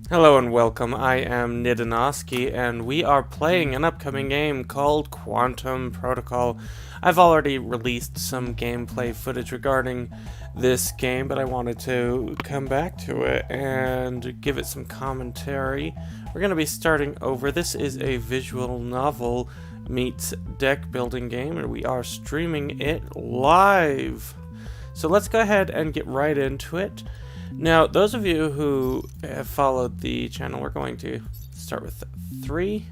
Hello and welcome, I am Nidanoski, and we are playing an upcoming game called Quantum Protocol. I've already released some gameplay footage regarding this game, but I wanted to come back to it and give it some commentary. We're going to be starting over. This is a visual novel meets deck building game, and we are streaming it live. So let's go ahead and get right into it. Now, those of you who have followed the channel, we're going to start with 3.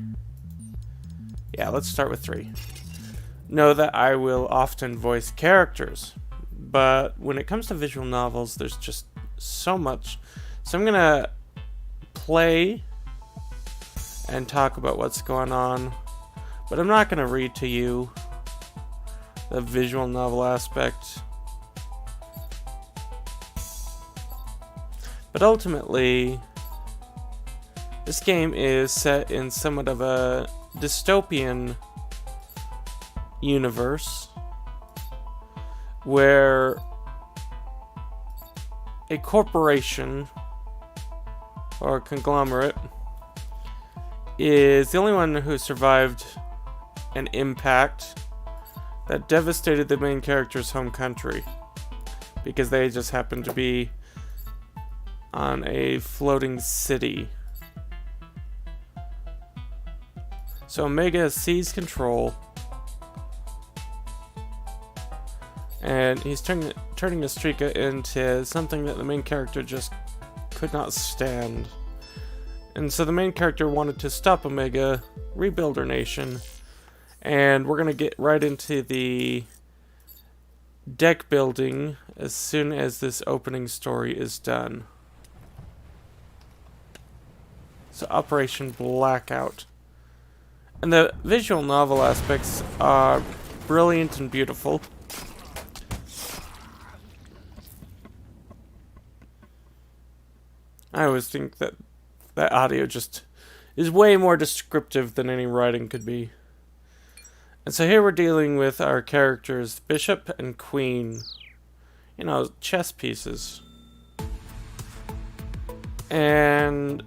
Yeah, let's start with 3. Know that I will often voice characters, but when it comes to visual novels, there's just so much. So I'm going to play and talk about what's going on, but I'm not going to read to you the visual novel aspect. But ultimately, this game is set in somewhat of a dystopian universe where a corporation or conglomerate is the only one who survived an impact that devastated the main character's home country because they just happened to be on a floating city. So Omega seized control, and he's turning Astrika into something that the main character just could not stand. And so the main character wanted to stop Omega, rebuild her nation, and we're gonna get right into the deck building as soon as this opening story is done. So Operation Blackout. And the visual novel aspects are brilliant and beautiful. I always think that audio just is way more descriptive than any writing could be. And so here we're dealing with our characters, Bishop and Queen. You know, chess pieces. And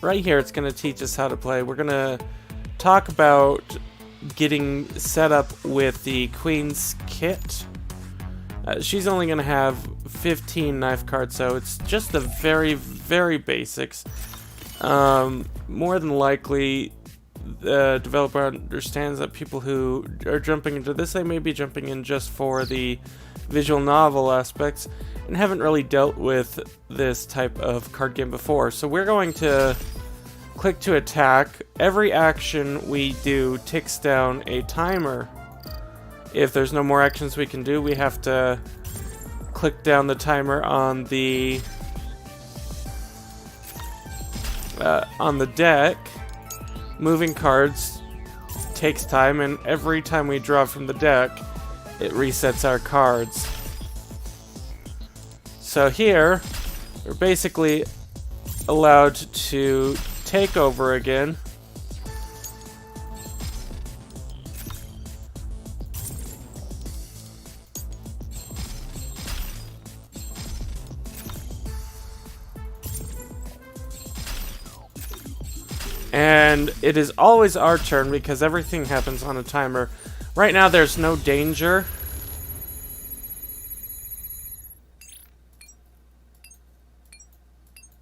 right here, it's going to teach us how to play. We're going to talk about getting set up with the Queen's kit. She's only going to have 15 knife cards, so it's just the very, very basics. More than likely, the developer understands that people who are jumping into this, they may be jumping in just for the visual novel aspects and haven't really dealt with this type of card game before. So we're going to click to attack. Every action we do ticks down a timer. If there's no more actions we can do, we have to click down the timer on the deck. Moving cards takes time, and every time we draw from the deck, it resets our cards. So here, we're basically allowed to take over again. And it is always our turn because everything happens on a timer. Right now there's no danger.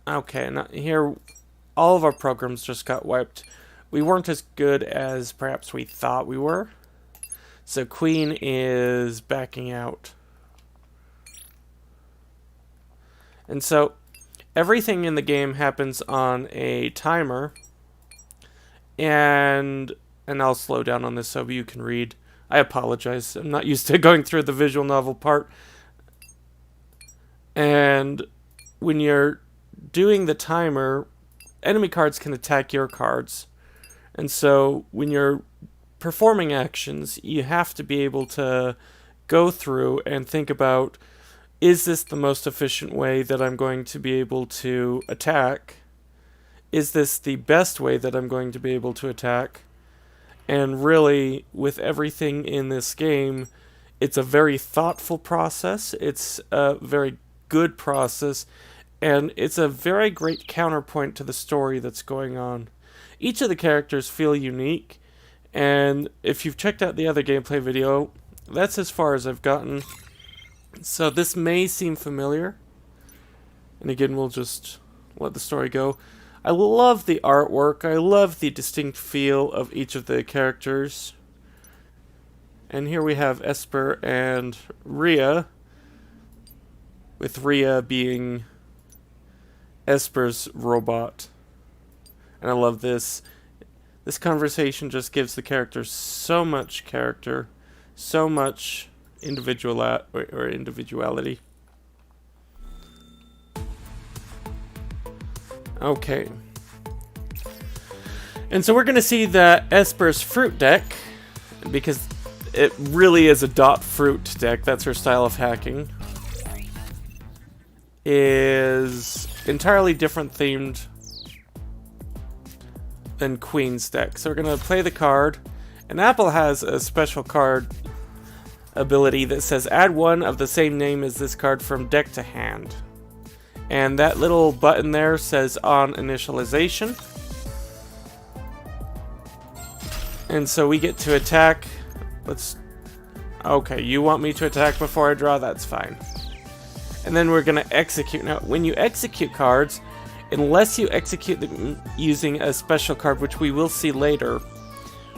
Okay, now here all of our programs just got wiped. We weren't as good as perhaps we thought we were. So Queen is backing out. And so everything in the game happens on a timer. And I'll slow down on this so you can read. I apologize. I'm not used to going through the visual novel part. And when you're doing the timer, enemy cards can attack your cards. And so when you're performing actions, you have to be able to go through and think about, is this the most efficient way that I'm going to be able to attack? Is this the best way that I'm going to be able to attack? And really, with everything in this game, it's a very thoughtful process. It's a very good process. and it's a very great counterpoint to the story that's going on. Each of the characters feel unique, and if you've checked out the other gameplay video, that's as far as I've gotten. So this may seem familiar, and again, we'll just let the story go. I love the artwork, I love the distinct feel of each of the characters. And here we have Esper and Rhea, with Rhea being Esper's robot. And I love this. This conversation just gives the characters so much character, so much individuality. Okay. And so we're going to see that Esper's fruit deck, because it really is a dot fruit deck, that's her style of hacking, is entirely different themed than Queen's deck. So we're going to play the card, and Apple has a special card ability that says add one of the same name as this card from deck to hand. And that little button there says on initialization. And so we get to attack. Okay, you want me to attack before I draw? That's fine. And then we're going to execute. Now, when you execute cards, unless you execute them using a special card, which we will see later,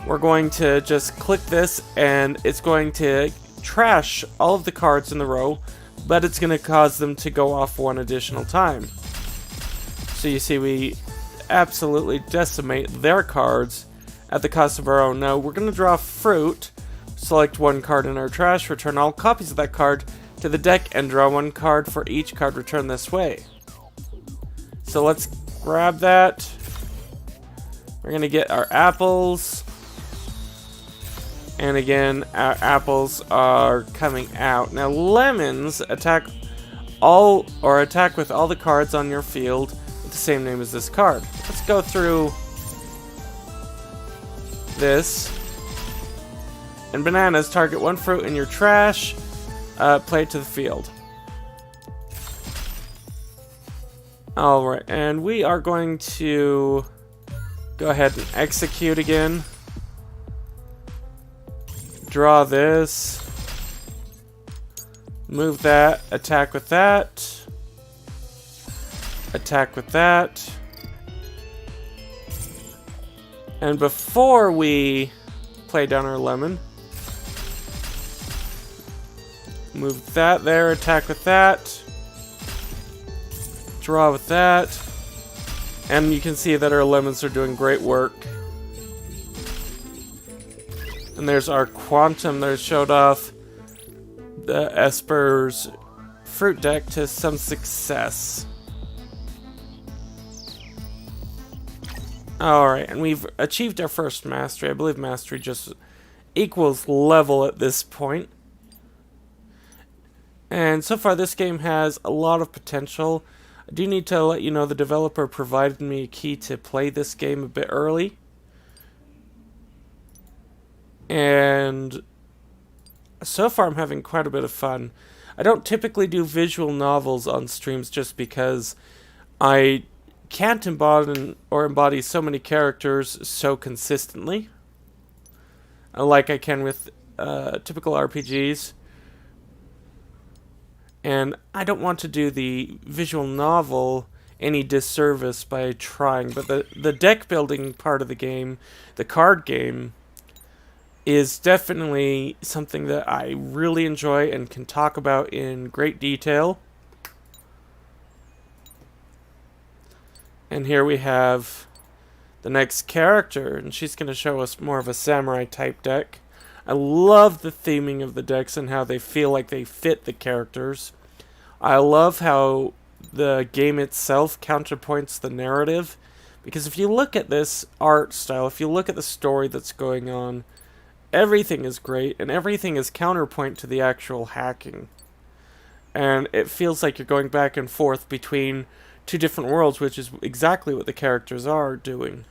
we're going to just click this, and it's going to trash all of the cards in the row, but it's going to cause them to go off one additional time. So you see, we absolutely decimate their cards at the cost of our own. Now, we're going to draw fruit, select one card in our trash, return all copies of that card to the deck, and draw one card for each card returned this way. So let's grab that. We're going to get our apples. And again, our apples are coming out. Now, lemons attack with all the cards on your field with the same name as this card. Let's go through this. And bananas target one fruit in your trash. Play it to the field. Alright, and we are going to go ahead and execute again. Draw this. Move that. Attack with that. Attack with that. And before we play down our lemon, move that there. Attack with that. Draw with that. And you can see that our lemons are doing great work. And there's our quantum that showed off the Esper's fruit deck to some success. Alright, and we've achieved our first mastery. I believe mastery just equals level at this point. And so far this game has a lot of potential. I do need to let you know the developer provided me a key to play this game a bit early. And so far I'm having quite a bit of fun. I don't typically do visual novels on streams just because I can't embody so many characters so consistently, like I can with typical RPGs. And I don't want to do the visual novel any disservice by trying, but the deck building part of the game, the card game, is definitely something that I really enjoy and can talk about in great detail. And here we have the next character, and she's going to show us more of a samurai type deck. I love the theming of the decks and how they feel like they fit the characters. I love how the game itself counterpoints the narrative, because if you look at this art style, if you look at the story that's going on, everything is great, and everything is counterpoint to the actual hacking. And it feels like you're going back and forth between two different worlds, which is exactly what the characters are doing.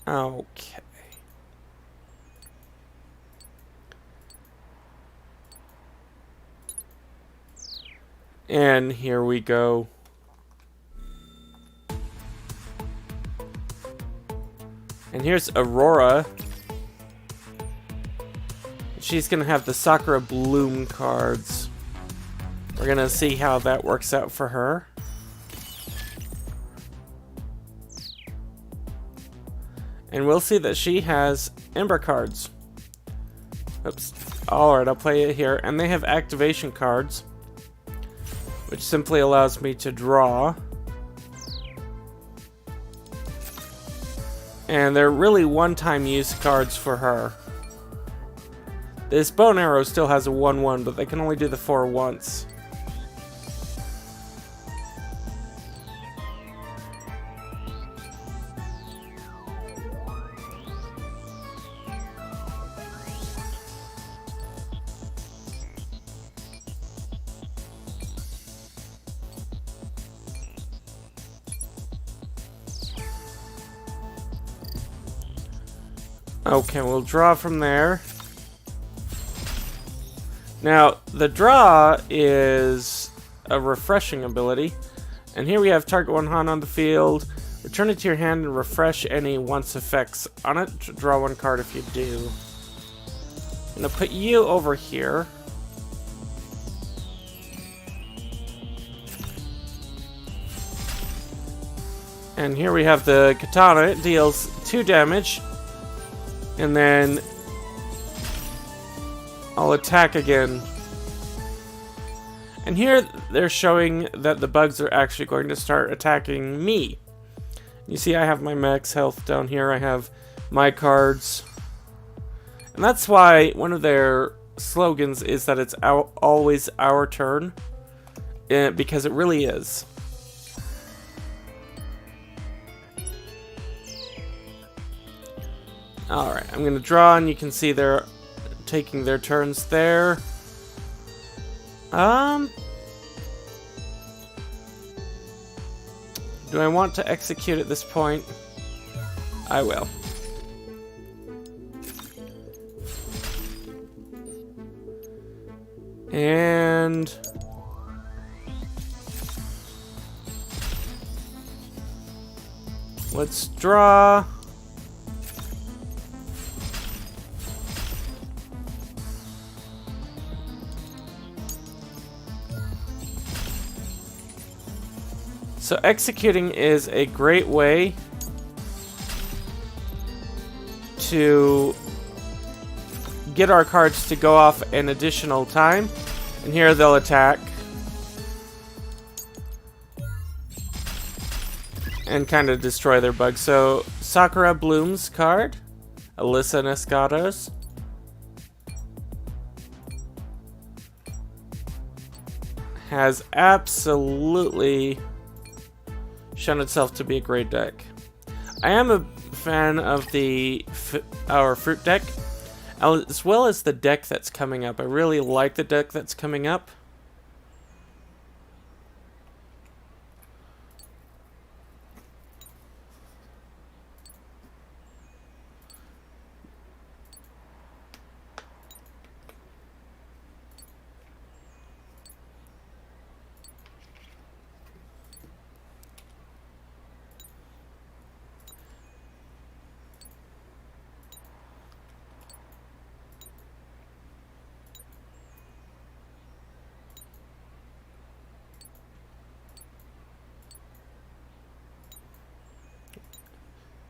Okay. And here we go. And here's Aurora. She's gonna have the Sakura Bloom cards. We're gonna see how that works out for her. And we'll see that she has Ember cards. Oops. Alright, I'll play it here. And they have activation cards, which simply allows me to draw. And they're really one-time use cards for her. This bow and arrow still has a 1/1, but they can only do the 4 once. Okay, we'll draw from there. Now, the draw is a refreshing ability. And here we have target one Han on the field. Return it to your hand and refresh any once effects on it. Draw 1 card if you do. I'm going to put you over here. And here we have the katana. It deals 2 damage. And then I'll attack again. And here they're showing that the bugs are actually going to start attacking me. You see I have my max health down here. I have my cards. And that's why one of their slogans is that it's always our turn. Because it really is. Alright, I'm going to draw, and you can see they're taking their turns there. Do I want to execute at this point? I will. And let's draw. So executing is a great way to get our cards to go off an additional time. And here they'll attack. And kind of destroy their bugs. So Sakura Bloom's card. Alyssa Nescato's. Has absolutely shown itself to be a great deck. I am a fan of our fruit deck, as well as the deck that's coming up. I really like the deck that's coming up.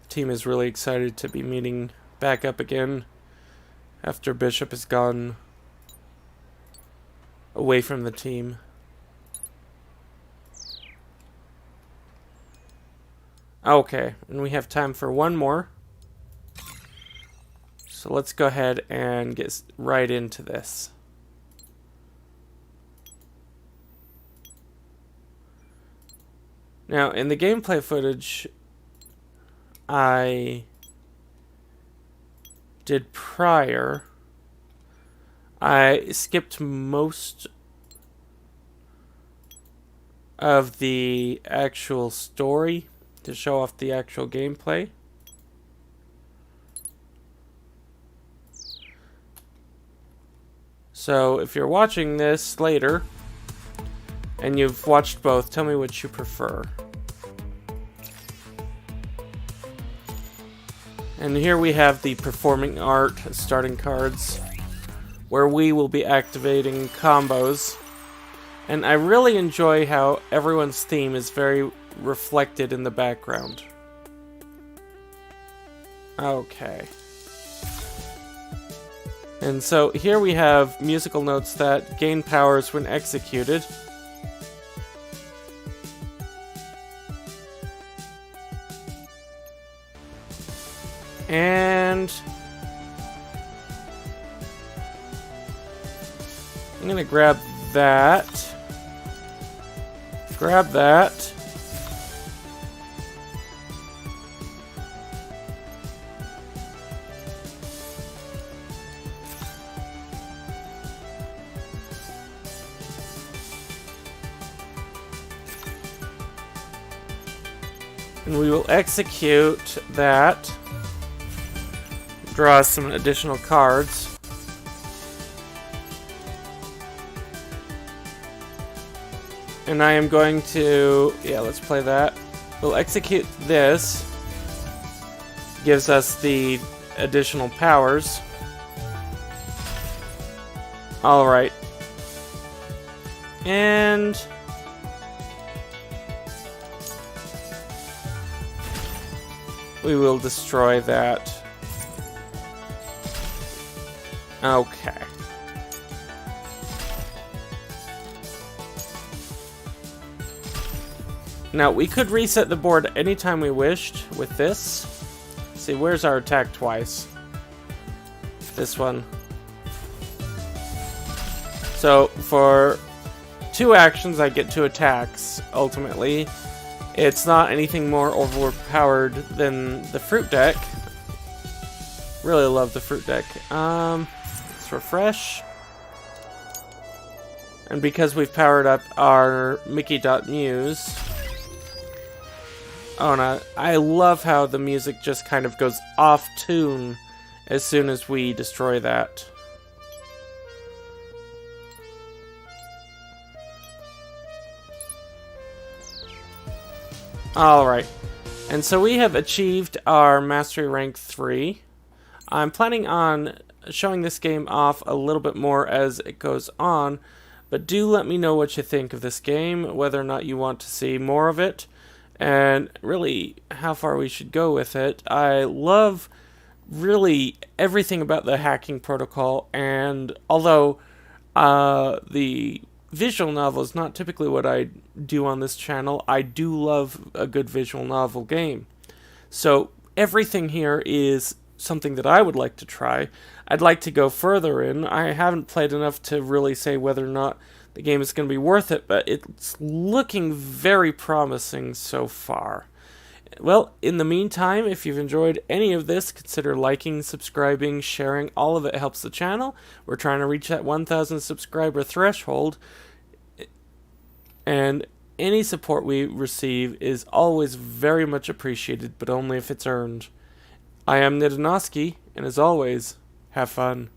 Team is really excited to be meeting back up again after Bishop has gone away from the team. Okay, and we have time for one more. So let's go ahead and get right into this. Now, in the gameplay footage I did prior, I skipped most of the actual story to show off the actual gameplay. So if you're watching this later and you've watched both. Tell me which you prefer. And here we have the performing art starting cards, where we will be activating combos. And I really enjoy how everyone's theme is very reflected in the background. Okay. And so here we have musical notes that gain powers when executed. And I'm gonna grab that. Grab that. And we will execute that. Draw some additional cards. And I am going to, yeah, let's play that. We'll execute this. Gives us the additional powers. Alright. And we will destroy that. Okay. Now, we could reset the board anytime we wished with this. Let's see, where's our attack twice? This one. So, for 2 actions, I get 2 attacks, ultimately. It's not anything more overpowered than the fruit deck. Really love the fruit deck. Let's refresh. And because we've powered up our Mickey.Muse... Oh no, I love how the music just kind of goes off tune as soon as we destroy that. Alright, and so we have achieved our Mastery Rank 3. I'm planning on showing this game off a little bit more as it goes on, but do let me know what you think of this game, whether or not you want to see more of it, and really how far we should go with it. I love really everything about the hacking protocol, and although the visual novel is not typically what I do on this channel, I do love a good visual novel game. So everything here is something that I would like to try. I'd like to go further in. I haven't played enough to really say whether or not the game is going to be worth it, but it's looking very promising so far. Well, in the meantime, if you've enjoyed any of this, consider liking, subscribing, sharing. All of it helps the channel. We're trying to reach that 1,000 subscriber threshold, and any support we receive is always very much appreciated, but only if it's earned. I am Nidanoski, and as always, have fun.